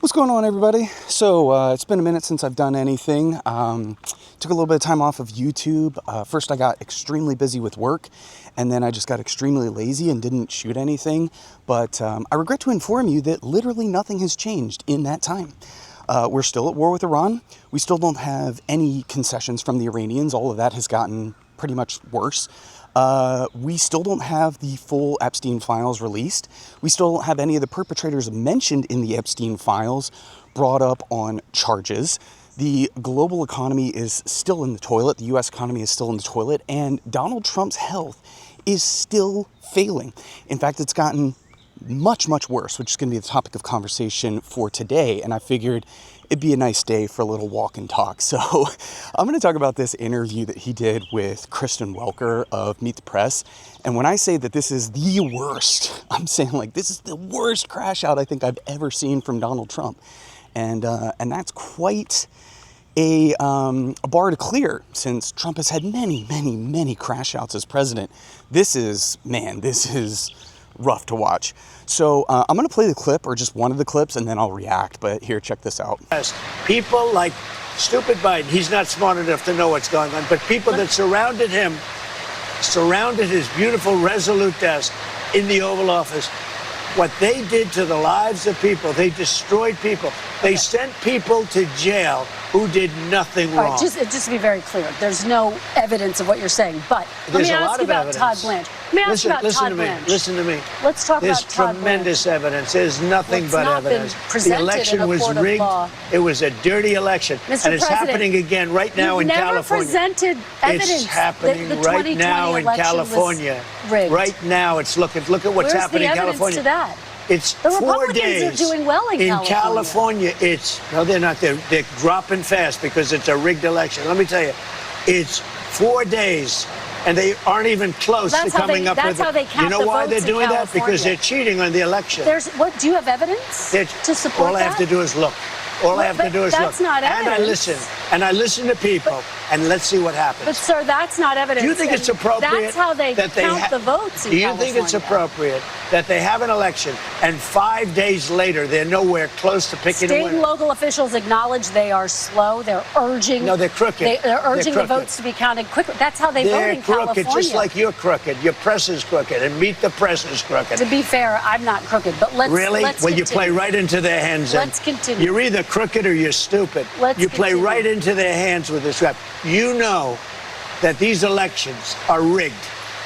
What's going on, everybody? So it's been a minute since I've done anything. Took a little bit of time off of YouTube. First I got extremely busy with work, and then I just got extremely lazy and didn't shoot anything. But I regret to inform you that literally nothing has changed in that time. We're still at war with Iran. We still don't have any concessions from the Iranians. All of that has gotten pretty much worse. We still don't have the full Epstein files released. We still don't have any of the perpetrators mentioned in the Epstein files brought up on charges. The global economy is still in the toilet. The US economy is still in the toilet. And Donald Trump's health is still failing. In fact, it's gotten much, much worse, which is going to be the topic of conversation for today. And I figured it'd be a nice day for a little walk and talk. So I'm going to talk about this interview that he did with Kristen Welker of Meet the Press. And when I say that this is the worst, I'm saying like this is the worst crash out I think I've ever seen from Donald Trump. And that's quite a bar to clear, since Trump has had many, many, many crash outs as president. This is rough to watch. So I'm going to play the clip, or just one of the clips, and then I'll react. But here, check this out. People like stupid Biden, he's not smart enough to know what's going on, but people that surrounded him, surrounded his beautiful, resolute desk in the Oval Office, what they did to the lives of people, they destroyed people. They sent people to jail who did nothing wrong. All right, just to be very clear, there's no evidence of what you're saying, but let me ask you about Todd Blanche. Let me ask you about Todd Blanche. Listen to me. Let's talk about Todd Blanche. There's tremendous evidence. There's nothing but evidence. The election was rigged. It was a dirty election. And it's happening again right now in California. You've never presented evidence. It's happening right now in California. Right now, it's look at what's happening in California. Where's the evidence to that? It's the 4 Republicans days. are doing well in California. No, they're not. They're dropping fast because it's a rigged election. Let me tell you, it's 4 days, and they aren't even close to coming up with it. You know why they're doing that? Because they're cheating on the election. Do you have evidence to support that? All I have to do is look. All I have to do is look. That's not evidence. And I listen to people, and let's see what happens. But, sir, that's not evidence. Do you think it's appropriate? That's how they count the votes in California. Do you think it's appropriate that they have an election, and 5 days later they're nowhere close to picking a winner? State and local officials acknowledge they are slow. They're urging. No, they're crooked. They're urging the votes to be counted quickly. That's how they vote in California. They're crooked, just like you're crooked. Your press is crooked, and Meet the Press is crooked. To be fair, I'm not crooked, but let's continue. You play right into their hands. Let's continue. You're either crooked or you're stupid. You play right into their hands with this rap. You know that these elections are rigged.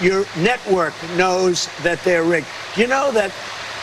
Your network knows that they're rigged. You know that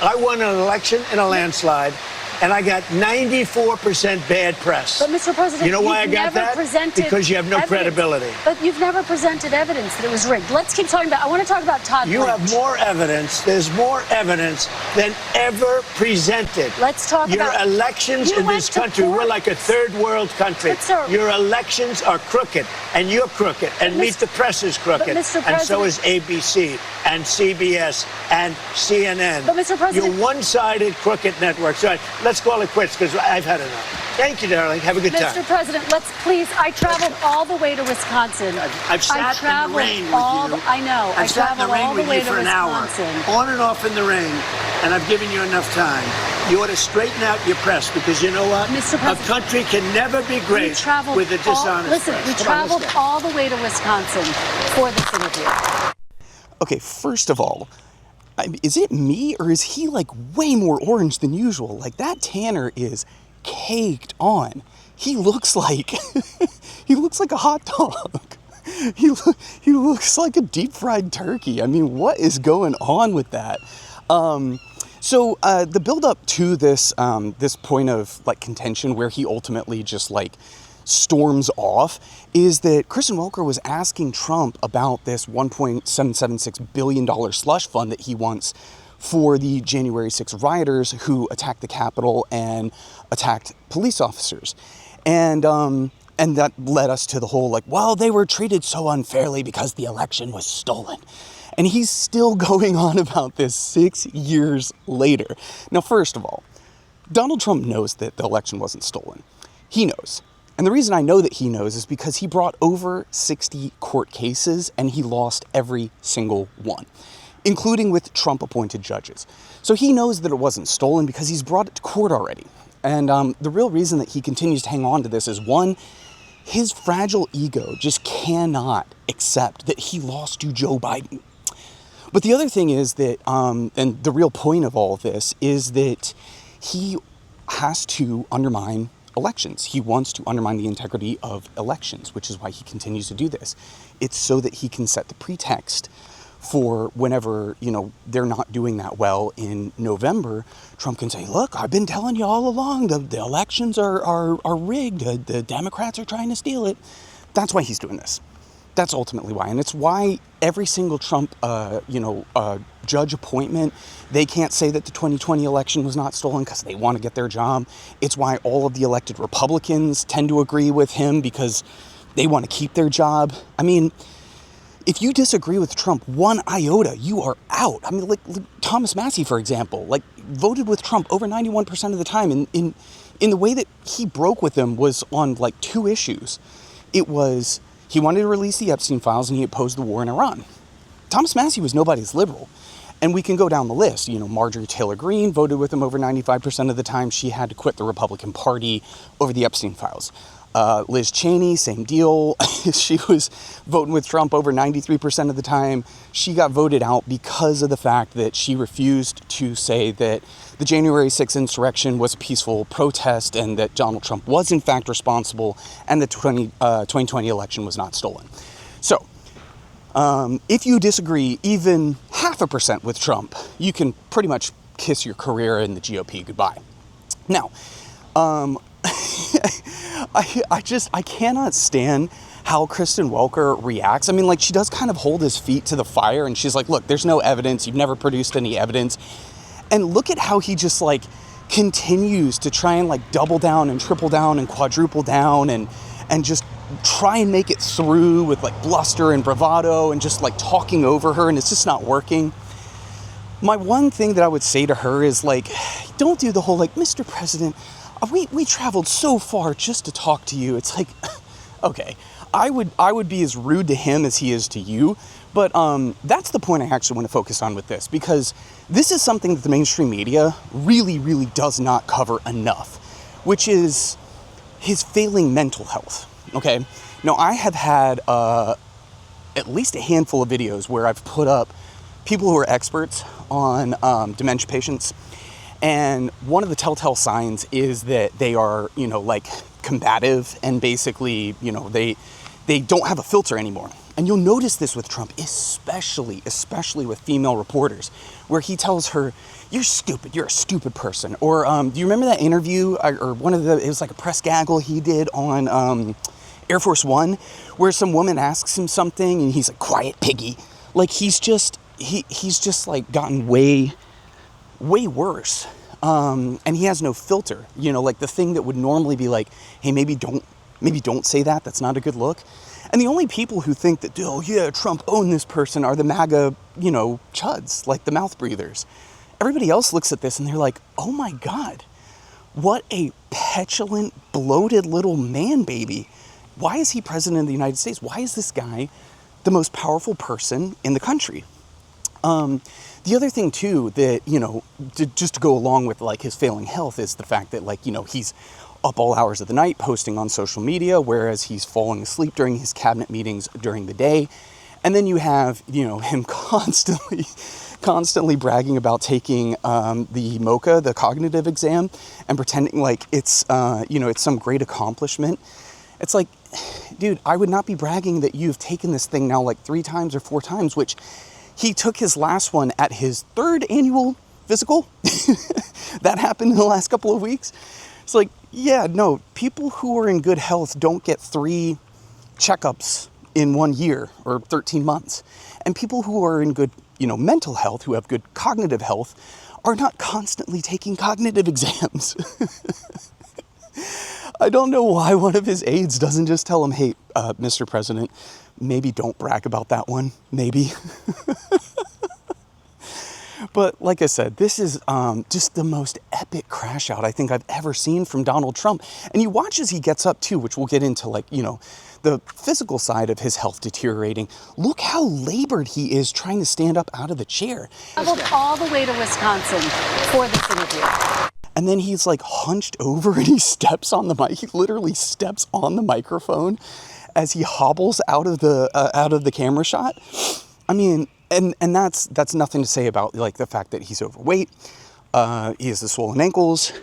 I won an election in a landslide, and I got 94% bad press. But, Mr. President, you know why I got that? Because you have no credibility. But you've never presented evidence that it was rigged. Let's keep talking about. I want to talk about Todd Blanche. You have more evidence. There's more evidence than ever presented. Let's talk about your elections in this country. We're like a third world country. But, sir, your elections are crooked, and you're crooked, and Meet the Press is crooked, and so is ABC and CBS and CNN. But, Mr. President, you're one-sided crooked networks. All right, let's call it quits because I've had enough. Thank you, darling. Have a good time. Mr. President, I traveled all the way to Wisconsin. I've sat in the rain with you. I know. I've sat in the rain with you for an hour, on and off in the rain, and I've given you enough time. You ought to straighten out your press, because you know what? Mr. President, a country can never be great with a dishonest press. We traveled all the way to Wisconsin for this interview. Okay, first of all, is it me, or is he like way more orange than usual? Like, that tanner is caked on. He looks like a hot dog. He looks like a deep fried turkey. I mean, what is going on with that? So the build up to this point of like contention, where he ultimately just like storms off, is that Kristen Welker was asking Trump about this $1.776 billion slush fund that he wants for the January 6th rioters who attacked the Capitol and attacked police officers. And that led us to the whole like, well, they were treated so unfairly because the election was stolen. And he's still going on about this 6 years later. Now, first of all, Donald Trump knows that the election wasn't stolen. He knows. And the reason I know that he knows is because he brought over 60 court cases and he lost every single one, including with Trump-appointed judges. So he knows that it wasn't stolen because he's brought it to court already. And the real reason that he continues to hang on to this is, one, his fragile ego just cannot accept that he lost to Joe Biden. But the other thing is that, and the real point of all of this is that he has to undermine elections. He wants to undermine the integrity of elections, which is why he continues to do this. It's so that he can set the pretext for whenever, they're not doing that well in November, Trump can say, look, I've been telling you all along, the elections are rigged. The Democrats are trying to steal it. That's why he's doing this. That's ultimately why. And it's why every single Trump, judge appointment, they can't say that the 2020 election was not stolen because they want to get their job. It's why all of the elected Republicans tend to agree with him because they want to keep their job. I mean, if you disagree with Trump one iota, you are out. I mean, like Thomas Massie, for example, voted with Trump over 91% of the time. In the way that he broke with him was on two issues. It was, he wanted to release the Epstein files and he opposed the war in Iran. Thomas Massie was nobody's liberal. And we can go down the list. Marjorie Taylor Greene voted with him over 95% of the time. She had to quit the Republican Party over the Epstein files. Liz Cheney, same deal. She was voting with Trump over 93% of the time. She got voted out because of the fact that she refused to say that the January 6th insurrection was a peaceful protest and that Donald Trump was in fact responsible and the 2020 election was not stolen. So, if you disagree even 0.5% with Trump, you can pretty much kiss your career in the GOP goodbye. Now, I cannot stand how Kristen Welker reacts. I mean, she does kind of hold his feet to the fire and she's like, look, there's no evidence. You've never produced any evidence. And look at how he just continues to try and double down and triple down and quadruple down and just try and make it through with bluster and bravado and just talking over her, and it's just not working. My one thing that I would say to her is don't do the whole Mr. President, we traveled so far just to talk to you. It's okay, I would be as rude to him as he is to you, but that's the point I actually want to focus on with this, because this is something that the mainstream media really, really does not cover enough, which is his failing mental health. Okay, now I have had at least a handful of videos where I've put up people who are experts on dementia patients, and one of the telltale signs is that they are, combative and basically, they don't have a filter anymore. And you'll notice this with Trump, especially with female reporters, where he tells her, you're stupid, you're a stupid person. Or do you remember that interview, or it was a press gaggle he did on Air Force One, where some woman asks him something and he's like, quiet piggy. He's just gotten way worse. And he has no filter, the thing that would normally be hey, maybe don't say that. That's not a good look. And the only people who think that, oh yeah, Trump owned this person are the MAGA, chuds, the mouth breathers. Everybody else looks at this and they're like, oh my God, what a petulant, bloated little man baby. Why is he president of the United States? Why is this guy the most powerful person in the country? The other thing too that, just to go along with his failing health is the fact that he's up all hours of the night posting on social media, whereas he's falling asleep during his cabinet meetings during the day. And then you have, him constantly bragging about taking the MOCA, the cognitive exam, and pretending it's, it's some great accomplishment. It's dude, I would not be bragging that you've taken this thing now 3 times or 4 times, which he took his last one at his 3rd annual physical. That happened in the last couple of weeks. It's yeah, no, people who are in good health don't get 3 checkups in 1 year or 13 months. And people who are in good, mental health, who have good cognitive health, are not constantly taking cognitive exams. I don't know why one of his aides doesn't just tell him, hey, Mr. President, maybe don't brag about that one, maybe. But like I said, this is just the most epic crash out I think I've ever seen from Donald Trump. And you watch as he gets up too, which we'll get into the physical side of his health deteriorating. Look how labored he is trying to stand up out of the chair. Traveled all the way to Wisconsin for this interview. And then he's like hunched over and he steps on the mic. He literally steps on the microphone as he hobbles out of the camera shot. I mean, and that's nothing to say about like the fact that he's overweight. He has the swollen ankles,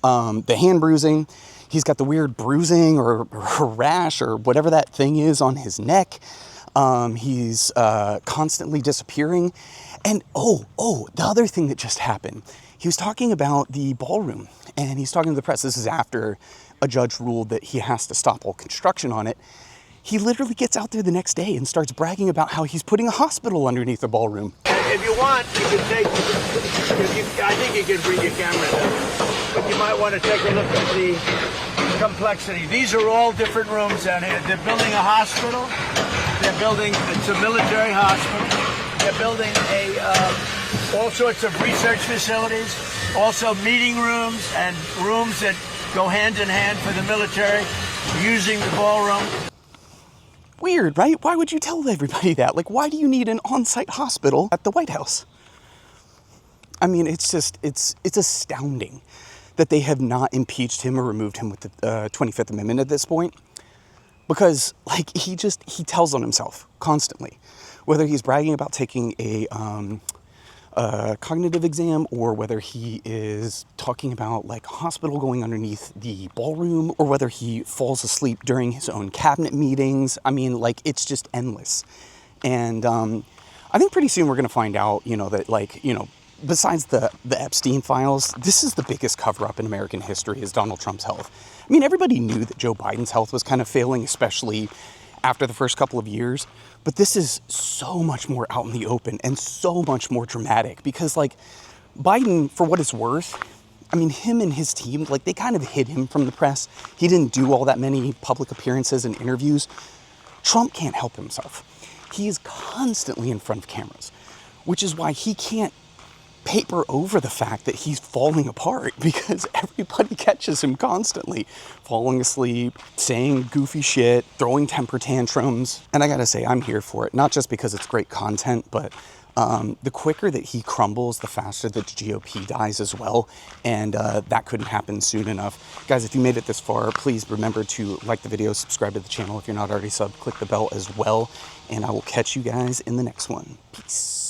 the hand bruising. He's got the weird bruising or rash or whatever that thing is on his neck. He's constantly disappearing. And the other thing that just happened, he was talking about the ballroom and he's talking to the press. This is after a judge ruled that he has to stop all construction on it. He literally gets out there the next day and starts bragging about how he's putting a hospital underneath the ballroom. If you want, you can take, I think you can bring your camera down, but you might want to take a look at the complexity. These are all different rooms down here. They're building a hospital. They're building, it's a military hospital. They're building all sorts of research facilities, also meeting rooms and rooms that go hand in hand for the military, using the ballroom. Weird, right? Why would you tell everybody that? Like, why do you need an on-site hospital at the White House? I mean, it's astounding that they have not impeached him or removed him with the 25th Amendment at this point. Because, like, he tells on himself constantly. Whether he's bragging about taking a cognitive exam or whether he is talking about, like, a hospital going underneath the ballroom or whether he falls asleep during his own cabinet meetings. I mean, like, it's just endless. And I think pretty soon we're going to find out, that, like, besides the Epstein files, this is the biggest cover-up in American history is Donald Trump's health. I mean, everybody knew that Joe Biden's health was kind of failing, especially after the first couple of years. But this is so much more out in the open and so much more dramatic because, like, Biden, for what it's worth, I mean, him and his team, like, they kind of hid him from the press. He didn't do all that many public appearances and interviews. Trump can't help himself. He is constantly in front of cameras, which is why he can't paper over the fact that he's falling apart because everybody catches him constantly falling asleep, saying goofy shit, throwing temper tantrums. And I gotta say, I'm here for it, not just because it's great content, but the quicker that he crumbles, the faster that the GOP dies as well. And that couldn't happen soon enough. Guys, if you made it this far, please remember to like the video, subscribe to the channel if you're not already subbed, click the bell as well. And I will catch you guys in the next one. Peace.